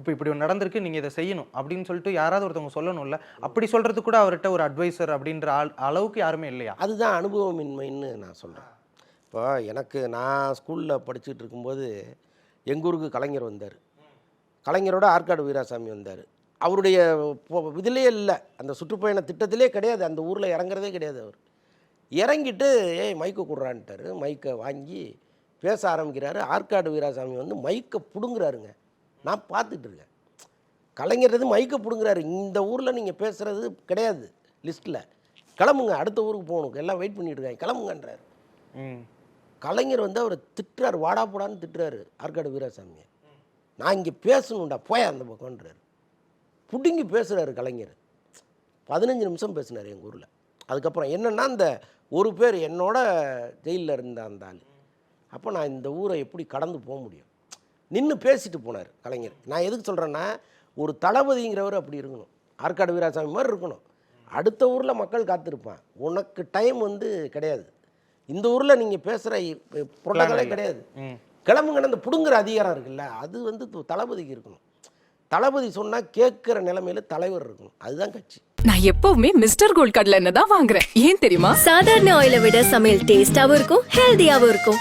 இப்போ இப்படி ஒன்று நடந்திருக்கு, நீங்கள் இதை செய்யணும் அப்படின்னு சொல்லிட்டு யாராவது ஒருத்தவங்க சொல்லணும்ல. அப்படி சொல்கிறது கூட அவர்கிட்ட ஒரு அட்வைசர் அப்படின்ற அளவுக்கு யாருமே இல்லையா? அதுதான் அனுபவமின்மைன்னு நான் சொல்கிறேன். இப்போ நான் ஸ்கூலில் படிச்சுட்டு இருக்கும்போது எங்கள் ஊருக்கு கலைஞர் வந்தார். கலைஞரோட ஆற்காடு வீராசாமி வந்தார். அவருடைய இதிலே இல்லை, அந்த சுற்றுப்பயண திட்டத்திலே கிடையாது, அந்த ஊரில் இறங்குறதே கிடையாது. அவர் இறங்கிட்டு மைக்கை கொடுறான்ட்டார். மைக்கை வாங்கி பேச ஆரம்பிக்கிறாரு. ஆற்காடு வீராசாமி வந்து மைக்கை பிடுங்குறாருங்க. நான் பார்த்துட்டு இருக்கேன். கலைஞர் மைக்கை பிடுங்குறாரு. இந்த ஊரில் நீங்கள் பேசுகிறது கிடையாது லிஸ்ட்டில், கிளம்புங்க, அடுத்த ஊருக்கு போகணும், எல்லாம் வெயிட் பண்ணிட்டு இருக்காங்க, கிளம்புங்கன்றார். கலைஞர் வந்து அவரை திட்டுறாரு, வாடா போடான்னு திட்டுறாரு ஆற்காடு வீராசாமியை. நான் இங்கே பேசணும்டா, போயா அந்த பக்கம்ன்றார். புடுங்கி பேசுகிறாரு கலைஞர். 15 நிமிஷம் பேசினார் எங்கள் ஊரில். அதுக்கப்புறம் என்னென்னா, அந்த ஒரு பேர் என்னோட ஜெயிலில் இருந்த அந்த ஆள். அப்போ நான் இந்த ஊரை எப்படி கடந்து போக முடியும்? நின்று பேசிட்டு போனார் கலைஞர். நான் எதுக்கு சொல்கிறேன்னா, ஒரு தளபதிங்கிறவர் அப்படி இருக்கணும், ஆற்காடு வீராசாமி மாதிரி இருக்கணும். அடுத்த ஊரில் மக்கள் காத்திருப்பான், உனக்கு டைம் வந்து கிடையாது, இந்த ஊரில் நீங்கள் பேசுகிற புரோட்டோகாலே கிடையாது, கிளம்புங்கன்னு அந்த பிடுங்குற அதிகாரம் இருக்குல்ல, அது வந்து தளபதிக்கு இருக்கணும். தளபதி சொன்னால் கேட்குற நிலைமையில தலைவர் இருக்கணும். அதுதான் கட்சி. நான் எப்பவுமே மிஸ்டர் கோல்ட் கடலை எண்ணெய் தான் வாங்குறேன். ஏன் தெரியுமா? சாதாரண ஆயிலை விட சமையல் டேஸ்டாவும் இருக்கும், ஹெல்தியாவும் இருக்கும்.